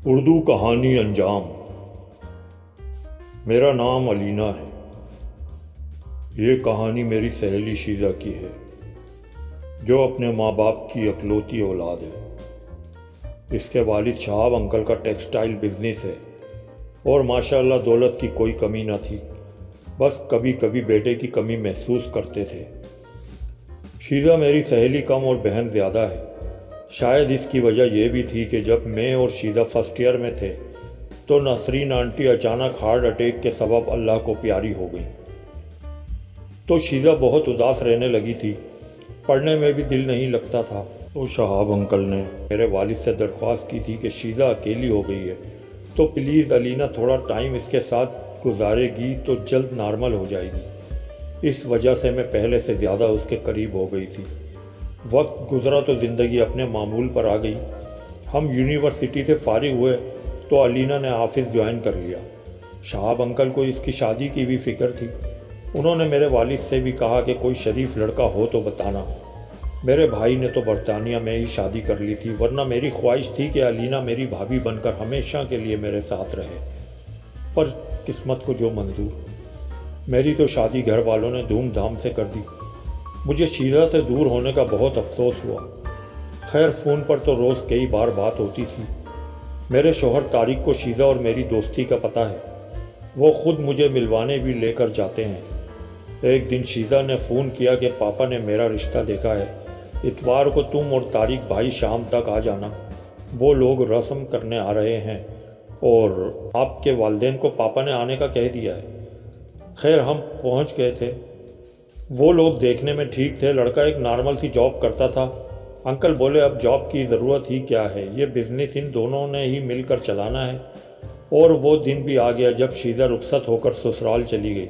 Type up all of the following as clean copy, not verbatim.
اردو کہانی انجام۔ میرا نام علینا ہے۔ یہ کہانی میری سہیلی شیزہ کی ہے، جو اپنے ماں باپ کی اکلوتی اولاد ہے۔ اس کے والد شہاب انکل کا ٹیکسٹائل بزنس ہے اور ماشاءاللہ دولت کی کوئی کمی نہ تھی، بس کبھی کبھی بیٹے کی کمی محسوس کرتے تھے۔ شیزہ میری سہیلی کم اور بہن زیادہ ہے۔ شاید اس کی وجہ یہ بھی تھی کہ جب میں اور شیزہ فرسٹ ایئر میں تھے تو نسرین آنٹی اچانک ہارٹ اٹیک کے سبب اللہ کو پیاری ہو گئی، تو شیزہ بہت اداس رہنے لگی تھی، پڑھنے میں بھی دل نہیں لگتا تھا۔ تو شہاب انکل نے میرے والد سے درخواست کی تھی کہ شیزہ اکیلی ہو گئی ہے تو پلیز علینا تھوڑا ٹائم اس کے ساتھ گزارے گی تو جلد نارمل ہو جائے گی۔ اس وجہ سے میں پہلے سے زیادہ اس کے قریب ہو گئی تھی۔ وقت گزرا تو زندگی اپنے معمول پر آ گئی۔ ہم یونیورسٹی سے فارغ ہوئے تو علینا نے آفس جوائن کر لیا۔ شہاب انکل کو اس کی شادی کی بھی فکر تھی۔ انہوں نے میرے والد سے بھی کہا کہ کوئی شریف لڑکا ہو تو بتانا۔ میرے بھائی نے تو برطانیہ میں ہی شادی کر لی تھی، ورنہ میری خواہش تھی کہ علینا میری بھابھی بن کر ہمیشہ کے لیے میرے ساتھ رہے، پر قسمت کو جو منظور۔ میری تو شادی گھر والوں نے دھوم دھام سے کر دی۔ مجھے شیزہ سے دور ہونے کا بہت افسوس ہوا۔ خیر فون پر تو روز کئی بار بات ہوتی تھی۔ میرے شوہر طارق کو شیزہ اور میری دوستی کا پتہ ہے، وہ خود مجھے ملوانے بھی لے کر جاتے ہیں۔ ایک دن شیزہ نے فون کیا کہ پاپا نے میرا رشتہ دیکھا ہے، اتوار کو تم اور طارق بھائی شام تک آ جانا، وہ لوگ رسم کرنے آ رہے ہیں اور آپ کے والدین کو پاپا نے آنے کا کہہ دیا ہے۔ خیر ہم پہنچ گئے تھے۔ وہ لوگ دیکھنے میں ٹھیک تھے، لڑکا ایک نارمل سی جاب کرتا تھا۔ انکل بولے اب جاب کی ضرورت ہی کیا ہے، یہ بزنس ان دونوں نے ہی مل کر چلانا ہے۔ اور وہ دن بھی آ گیا جب شیزہ رخصت ہو کر سسرال چلی گئی۔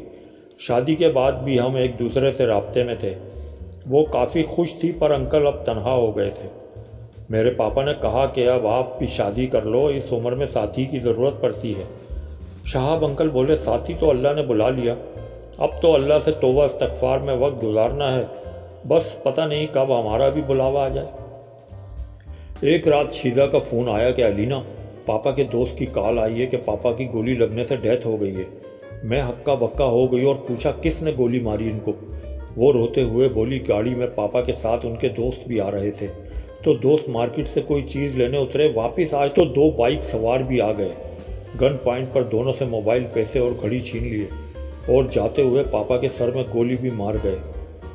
شادی کے بعد بھی ہم ایک دوسرے سے رابطے میں تھے۔ وہ کافی خوش تھی، پر انکل اب تنہا ہو گئے تھے۔ میرے پاپا نے کہا کہ اب آپ بھی شادی کر لو، اس عمر میں ساتھی کی ضرورت پڑتی ہے۔ شہاب انکل بولے ساتھی تو اللہ نے بلا لیا، اب تو اللہ سے توبہ استغفار میں وقت گزارنا ہے، بس پتہ نہیں کب ہمارا بھی بلاوا آ جائے۔ ایک رات شیزہ کا فون آیا کہ علینا، پاپا کے دوست کی کال آئی ہے کہ پاپا کی گولی لگنے سے ڈیتھ ہو گئی ہے۔ میں ہکا بکا ہو گئی اور پوچھا کس نے گولی ماری ان کو؟ وہ روتے ہوئے بولی گاڑی میں پاپا کے ساتھ ان کے دوست بھی آ رہے تھے، تو دوست مارکیٹ سے کوئی چیز لینے اترے، واپس آئے تو 2 بائک سوار بھی آ گئے، گن پوائنٹ پر دونوں سے موبائل، پیسے اور گھڑی چھین لیے اور جاتے ہوئے پاپا کے سر میں گولی بھی مار گئے۔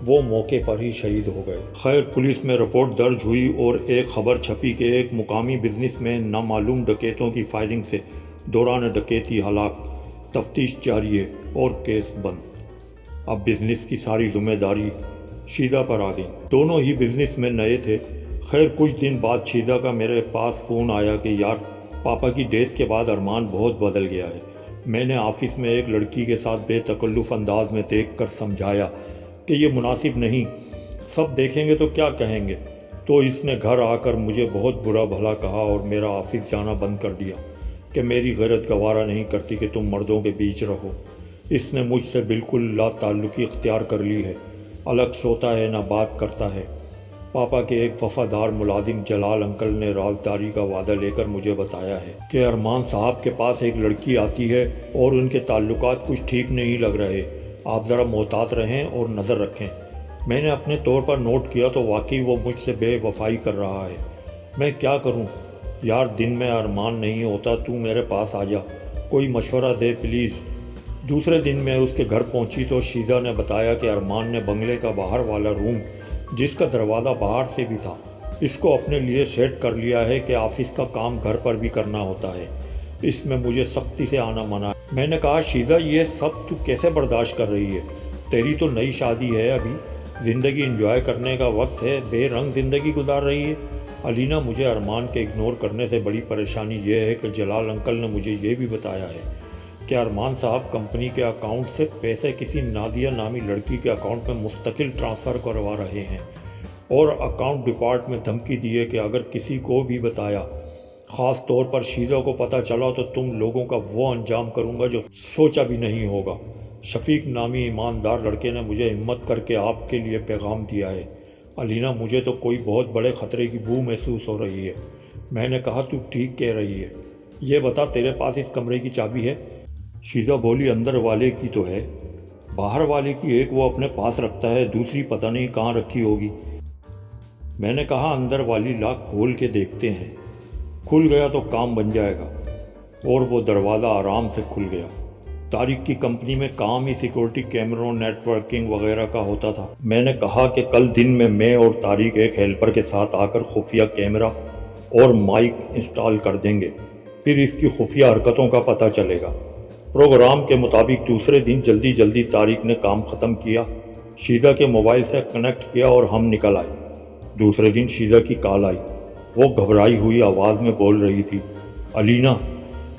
وہ موقع پر ہی شہید ہو گئے۔ خیر پولیس میں رپورٹ درج ہوئی اور ایک خبر چھپی کہ ایک مقامی بزنس مین نامعلوم ڈکیتوں کی فائرنگ سے دوران ڈکیتی ہلاک۔ تفتیش جاری ہے اور کیس بند۔ اب بزنس کی ساری ذمہ داری شیزہ پر آ گئی۔ دونوں ہی بزنس میں نئے تھے۔ خیر کچھ دن بعد شیزہ کا میرے پاس فون آیا کہ یار پاپا کی ڈیتھ کے بعد ارمان بہت بدل گیا ہے۔ میں نے آفس میں ایک لڑکی کے ساتھ بے تکلف انداز میں دیکھ کر سمجھایا کہ یہ مناسب نہیں، سب دیکھیں گے تو کیا کہیں گے، تو اس نے گھر آ کر مجھے بہت برا بھلا کہا اور میرا آفس جانا بند کر دیا کہ میری غیرت گوارا نہیں کرتی کہ تم مردوں کے بیچ رہو۔ اس نے مجھ سے بالکل لا تعلقی اختیار کر لی ہے، الگ سوتا ہے نہ بات کرتا ہے۔ پاپا کے ایک وفادار ملازم جلال انکل نے رازداری کا وعدہ لے کر مجھے بتایا ہے کہ ارمان صاحب کے پاس ایک لڑکی آتی ہے اور ان کے تعلقات کچھ ٹھیک نہیں لگ رہے، آپ ذرا محتاط رہیں اور نظر رکھیں۔ میں نے اپنے طور پر نوٹ کیا تو واقعی وہ مجھ سے بے وفائی کر رہا ہے۔ میں کیا کروں یار، دن میں ارمان نہیں ہوتا، تو میرے پاس آ جا، کوئی مشورہ دے پلیز۔ دوسرے دن میں اس کے گھر پہنچی تو شیزہ نے بتایا کہ ارمان نے بنگلے کا باہر والا روم، جس کا دروازہ باہر سے بھی تھا، اس کو اپنے لیے سیٹ کر لیا ہے کہ آفس کا کام گھر پر بھی کرنا ہوتا ہے۔ اس میں مجھے سختی سے آنا منع ہے۔ میں نے کہا شیزہ یہ سب تو کیسے برداشت کر رہی ہے، تیری تو نئی شادی ہے، ابھی زندگی انجوائے کرنے کا وقت ہے، بے رنگ زندگی گزار رہی ہے۔ علینا مجھے ارمان کے اگنور کرنے سے بڑی پریشانی یہ ہے کہ جلال انکل نے مجھے یہ بھی بتایا ہے کہ ارمان صاحب کمپنی کے اکاؤنٹ سے پیسے کسی نادیہ نامی لڑکی کے اکاؤنٹ میں مستقل ٹرانسفر کروا رہے ہیں، اور اکاؤنٹ ڈپارٹ میں دھمکی دی ہے کہ اگر کسی کو بھی بتایا، خاص طور پر شیزہ کو پتہ چلا تو تم لوگوں کا وہ انجام کروں گا جو سوچا بھی نہیں ہوگا۔ شفیق نامی ایماندار لڑکے نے مجھے ہمت کر کے آپ کے لیے پیغام دیا ہے۔ علینا مجھے تو کوئی بہت بڑے خطرے کی بو محسوس ہو رہی ہے۔ میں نے کہا تو ٹھیک کہہ رہی ہے، یہ بتا تیرے پاس اس کمرے کی چابی ہے؟ شیزہ بولی اندر والے کی تو ہے، باہر والے کی ایک وہ اپنے پاس رکھتا ہے، دوسری پتہ نہیں کہاں رکھی ہوگی۔ میں نے کہا اندر والی لاک کھول کے دیکھتے ہیں، کھل گیا تو کام بن جائے گا۔ اور وہ دروازہ آرام سے کھل گیا۔ طارق کی کمپنی میں کام ہی سیکورٹی کیمروں، نیٹ ورکنگ وغیرہ کا ہوتا تھا۔ میں نے کہا کہ کل دن میں اور طارق ایک ہیلپر کے ساتھ آ کر خفیہ کیمرہ اور مائک انسٹال کر دیں گے، پھر اس کی خفیہ حرکتوں کا پتہ چلے گا۔ پروگرام کے مطابق دوسرے دن جلدی طارق نے کام ختم کیا، شیزہ کے موبائل سے کنیکٹ کیا اور ہم نکل آئے۔ دوسرے دن شیزہ کی کال آئی۔ وہ گھبرائی ہوئی آواز میں بول رہی تھی، علینا،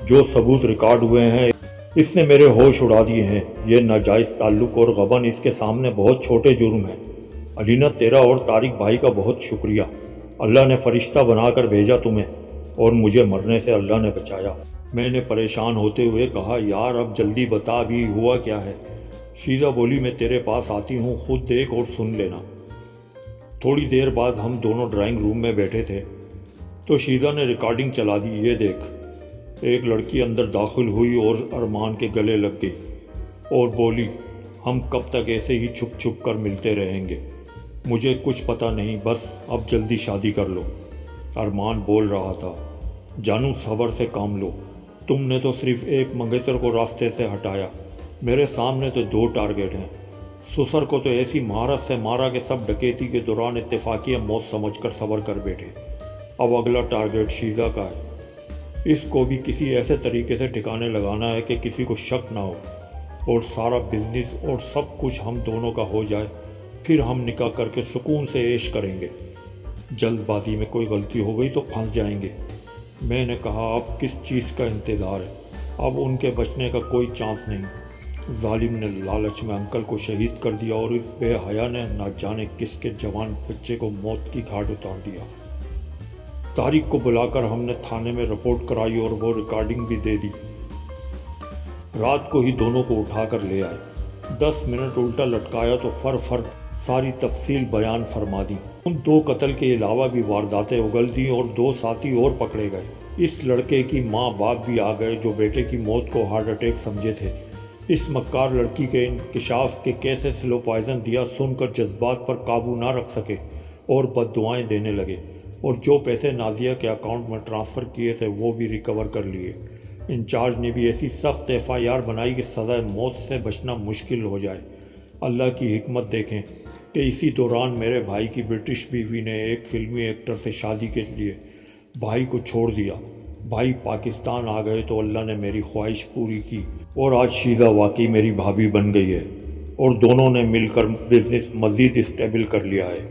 جو ثبوت ریکارڈ ہوئے ہیں اس نے میرے ہوش اڑا دیے ہیں۔ یہ ناجائز تعلق اور غبن اس کے سامنے بہت چھوٹے جرم ہیں۔ علینا، تیرا اور طارق بھائی کا بہت شکریہ۔ اللہ نے فرشتہ بنا کر بھیجا تمہیں، اور مجھے مرنے سے اللہ نے بچایا۔ میں نے پریشان ہوتے ہوئے کہا، یار اب جلدی بتا بھی ہوا کیا ہے؟ شیزہ بولی، میں تیرے پاس آتی ہوں، خود دیکھ اور سن لینا۔ تھوڑی دیر بعد ہم دونوں ڈرائنگ روم میں بیٹھے تھے تو شیزہ نے ریکارڈنگ چلا دی۔ یہ دیکھ، ایک لڑکی اندر داخل ہوئی اور ارمان کے گلے لگ گئی اور بولی، ہم کب تک ایسے ہی چھپ چھپ کر ملتے رہیں گے؟ مجھے کچھ پتہ نہیں، بس اب جلدی شادی کر لو۔ ارمان بول رہا تھا، جانو صبر سے کام لو، تم نے تو صرف ایک منگیتر کو راستے سے ہٹایا، میرے سامنے تو 2 ٹارگٹ ہیں۔ سسر کو تو ایسی مہارت سے مارا کہ سب ڈکیتی کے دوران اتفاقیہ موت سمجھ کر صبر کر بیٹھے۔ اب اگلا ٹارگٹ شیزہ کا ہے، اس کو بھی کسی ایسے طریقے سے ٹھکانے لگانا ہے کہ کسی کو شک نہ ہو، اور سارا بزنس اور سب کچھ ہم دونوں کا ہو جائے، پھر ہم نکاح کر کے سکون سے عیش کریں گے۔ جلد بازی میں کوئی غلطی ہو گئی تو پھنس جائیں گے۔ میں نے کہا، اب کس چیز کا انتظار ہے؟ اب ان کے بچنے کا کوئی چانس نہیں۔ ظالم نے لالچ میں انکل کو شہید کر دیا اور اس بے حیا نے نہ جانے کس کے جوان بچے کو موت کی گھاٹ اتار دیا۔ طارق کو بلا کر ہم نے تھانے میں رپورٹ کرائی اور وہ ریکارڈنگ بھی دے دی۔ رات کو ہی دونوں کو اٹھا کر لے آئے، 10 منٹ الٹا لٹکایا تو فرد ساری تفصیل بیان فرما دی۔ ان 2 قتل کے علاوہ بھی وارداتیں اگل دیں اور 2 ساتھی اور پکڑے گئے۔ اس لڑکے کی ماں باپ بھی آ گئے جو بیٹے کی موت کو ہارٹ اٹیک سمجھے تھے۔ اس مکار لڑکی کے انکشاف کے کیسے سلو پوائزن دیا سن کر جذبات پر قابو نہ رکھ سکے اور بد دعائیں دینے لگے، اور جو پیسے نازیہ کے اکاؤنٹ میں ٹرانسفر کیے تھے وہ بھی ریکور کر لیے۔ انچارج نے بھی ایسی سخت FIR بنائی کہ سزائے موت سے بچنا مشکل ہو جائے۔ اللہ کی حکمت دیکھیں کہ اسی دوران میرے بھائی کی برٹش بیوی نے ایک فلمی ایکٹر سے شادی کے لیے بھائی کو چھوڑ دیا۔ بھائی پاکستان آ گئے تو اللہ نے میری خواہش پوری کی، اور آج شیزہ واقعی میری بھابھی بن گئی ہے، اور دونوں نے مل کر بزنس مزید اسٹیبل کر لیا ہے۔